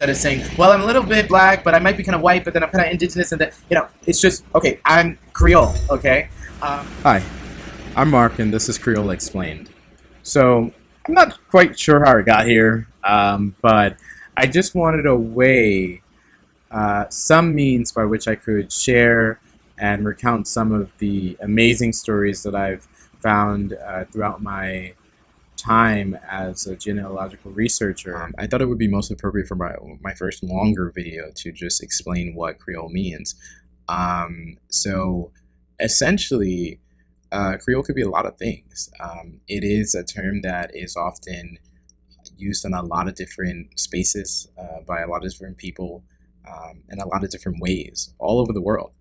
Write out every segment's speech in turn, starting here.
That is saying, well, I'm a little bit black, but I might be kind of white, but then I'm kind of indigenous, and then it's just okay. I'm Creole, okay. Hi, I'm Mark, and this is Creole Explained. So I'm not quite sure how I got here, but I just wanted a way, some means by which I could share and recount some of the amazing stories that I've found throughout my time as a genealogical researcher. I thought it would be most appropriate for my first longer video to just explain what Creole means. So essentially, Creole could be a lot of things. It is a term that is often used in a lot of different spaces by a lot of different people in a lot of different ways all over the world.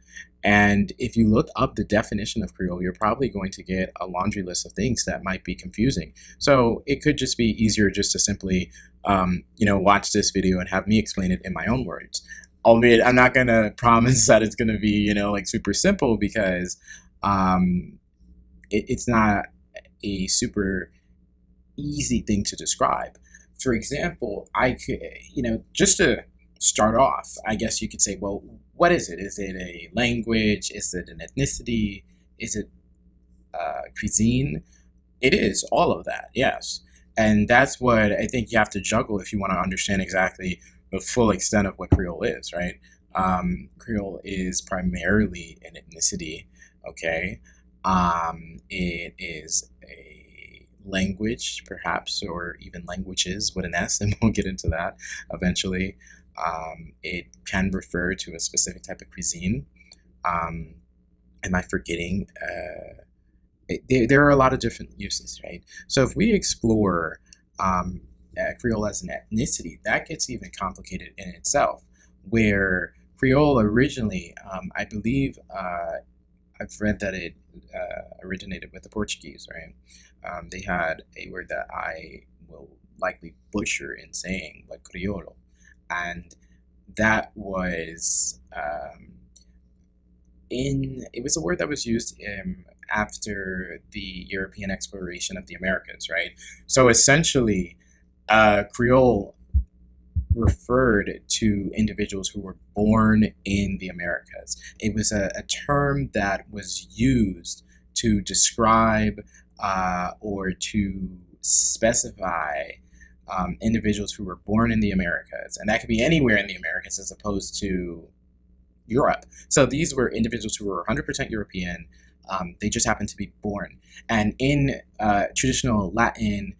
And if you look up the definition of Creole, you're probably going to get a laundry list of things that might be confusing. So it could just be easier just to simply, watch this video and have me explain it in my own words. Albeit, I'm not going to promise that it's going to be, super simple because it's not a super easy thing to describe. For example, I could, just to start off, I guess you could say, well, what is it? Is it a language? Is it an ethnicity? Is it cuisine? It is all of that, yes. And that's what I think you have to juggle if you want to understand exactly the full extent of what Creole is, right? Creole is primarily an ethnicity, okay? It is a language, perhaps, or even languages with an S, and we'll get into that eventually. It can refer to a specific type of cuisine. Am I forgetting? There are a lot of different uses, right? So if we explore Creole as an ethnicity, that gets even complicated in itself, where Creole originally, I believe, I've read that it originated with the Portuguese, right? They had a word that I will likely butcher in saying, like criollo. And that was it was a word that was used after the European exploration of the Americas, right? So essentially, Creole referred to individuals who were born in the Americas. It was a term that was used to describe or to specify individuals who were born in the Americas, and that could be anywhere in the Americas as opposed to Europe. So these were individuals who were 100% European. They just happened to be born. And in traditional Latin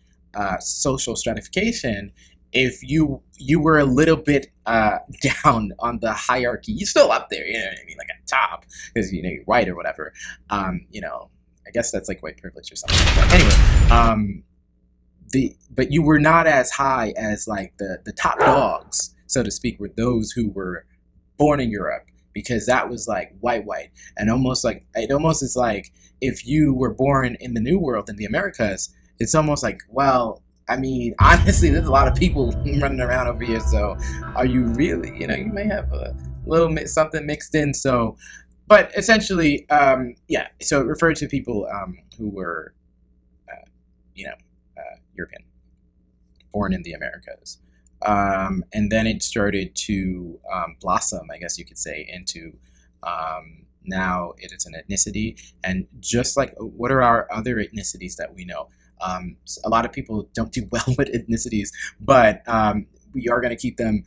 social stratification, if you were a little bit down on the hierarchy, you're still up there, you know what I mean, like at top, because you're white or whatever. I guess that's like white privilege or something. But anyway, but you were not as high as like the top dogs, so to speak, were those who were born in Europe, because that was like white, and almost like it almost is like if you were born in the New World in the Americas, it's almost like, well, I mean, honestly, there's a lot of people running around over here, so are you really, you may have a little something mixed in, so, but essentially, so it referred to people who were, European, born in the Americas. And then it started to blossom, I guess you could say, into now it is an ethnicity. And just like, what are our other ethnicities that we know? A lot of people don't do well with ethnicities, but we are going to keep them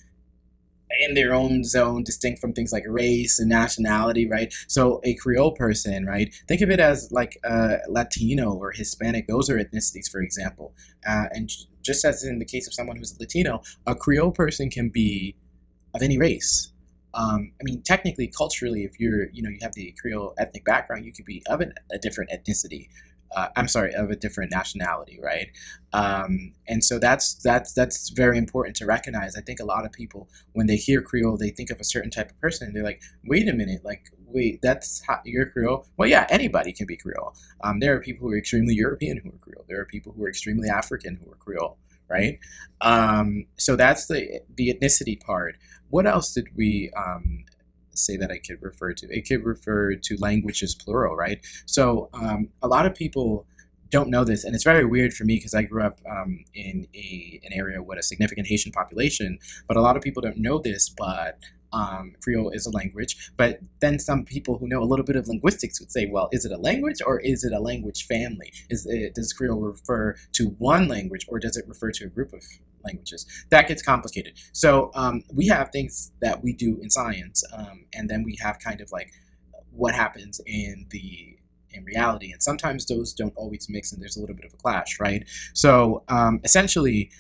in their own zone, distinct from things like race and nationality, right? So a Creole person, right? Think of it as like Latino or Hispanic. Those are ethnicities, for example. And just as in the case of someone who's Latino, a Creole person can be of any race. I mean, technically, culturally, if you're, you have the Creole ethnic background, you could be of a different ethnicity. Of a different nationality, right? And so that's very important to recognize. I think a lot of people, when they hear Creole, they think of a certain type of person, and they're like, wait a minute, like, wait, you're Creole? Well, yeah, anybody can be Creole. There are people who are extremely European who are Creole. There are people who are extremely African who are Creole, right? So that's the ethnicity part. What else did we say that I could refer to? It could refer to languages plural, right? So a lot of people don't know this, and it's very weird for me because I grew up in an area with a significant Haitian population, but a lot of people don't know this, but Creole is a language. But then some people who know a little bit of linguistics would say, well, is it a language or is it a language family? Does Creole refer to one language or does it refer to a group of languages? That gets complicated. So we have things that we do in science, and then we have kind of like what happens in reality, and sometimes those don't always mix, and there's a little bit of a clash, right? So essentially,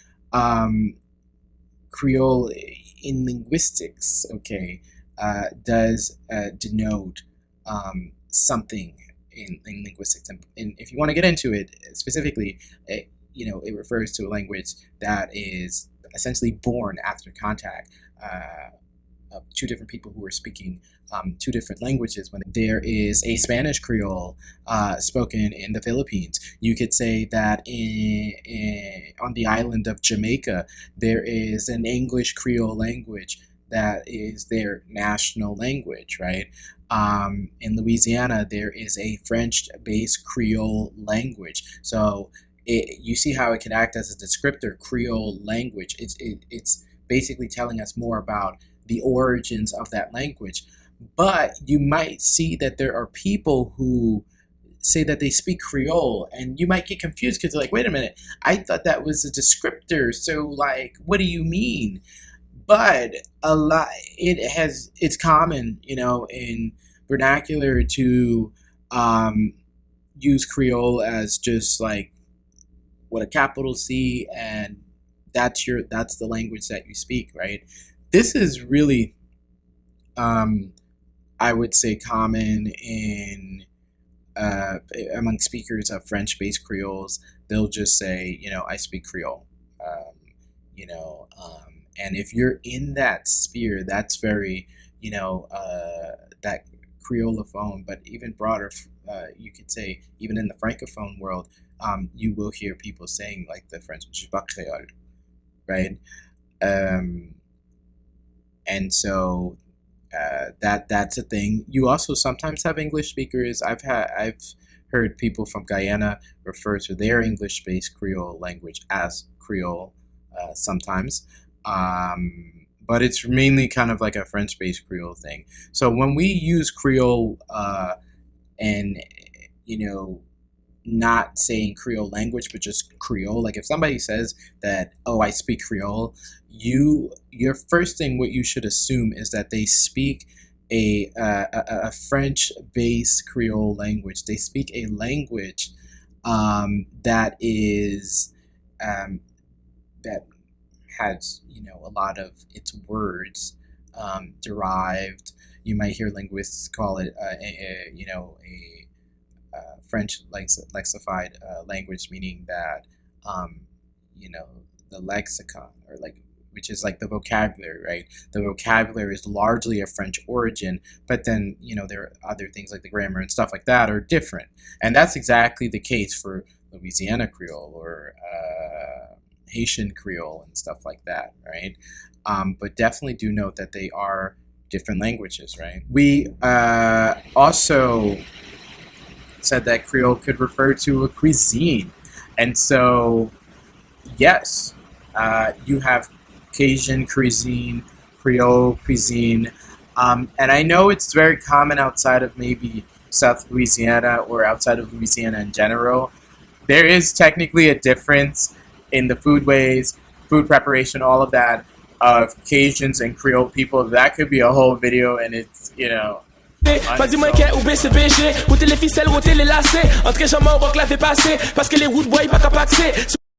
Creole in linguistics, okay, does denote something in linguistics, and if you want to get into it specifically, it refers to a language that is essentially born after contact of two different people who are speaking two different languages. When there is a Spanish Creole spoken in the Philippines, you could say that on the island of Jamaica, there is an English Creole language that is their national language, right? In Louisiana, there is a French-based Creole language. So you see how it can act as a descriptor, Creole language. It's basically telling us more about the origins of that language. But you might see that there are people who say that they speak Creole, and you might get confused because they're like, wait a minute, I thought that was a descriptor, so like, what do you mean? But it's common, in vernacular to use Creole as just like with a capital C, and that's the language that you speak, right? This is really, I would say, common in among speakers of French-based Creoles. They'll just say, I speak Creole, and if you're in that sphere, that's very, that Creolophone, but even broader, you could say, even in the Francophone world, you will hear people saying like the French, je parle Creole, right? And so that's a thing. You also sometimes have English speakers. I've heard people from Guyana refer to their English-based Creole language as Creole sometimes, but it's mainly kind of like a French-based Creole thing. So when we use Creole and not saying Creole language, but just Creole. Like if somebody says that, oh, I speak Creole, your first thing, what you should assume is that they speak a French-based Creole language. They speak a language that is that has a lot of its words derived. You might hear linguists call it a French lexified language, meaning that the lexicon, or which is like the vocabulary, right? The vocabulary is largely of French origin, but then there are other things like the grammar and stuff like that are different, and that's exactly the case for Louisiana Creole or Haitian Creole and stuff like that, right? But definitely do note that they are different languages, right? We also said that Creole could refer to a cuisine, and so yes, you have Cajun cuisine, Creole cuisine, and I know it's very common outside of maybe South Louisiana or outside of Louisiana in general. There is technically a difference in the foodways, food preparation, all of that, of Cajuns and Creole people. That could be a whole video, and it's Vas-y moi qu'un ou BCBG, router les ficelles, router les lacets. Entre jamais on va que la fait passer, parce que les routes bois pas qu'à paxer.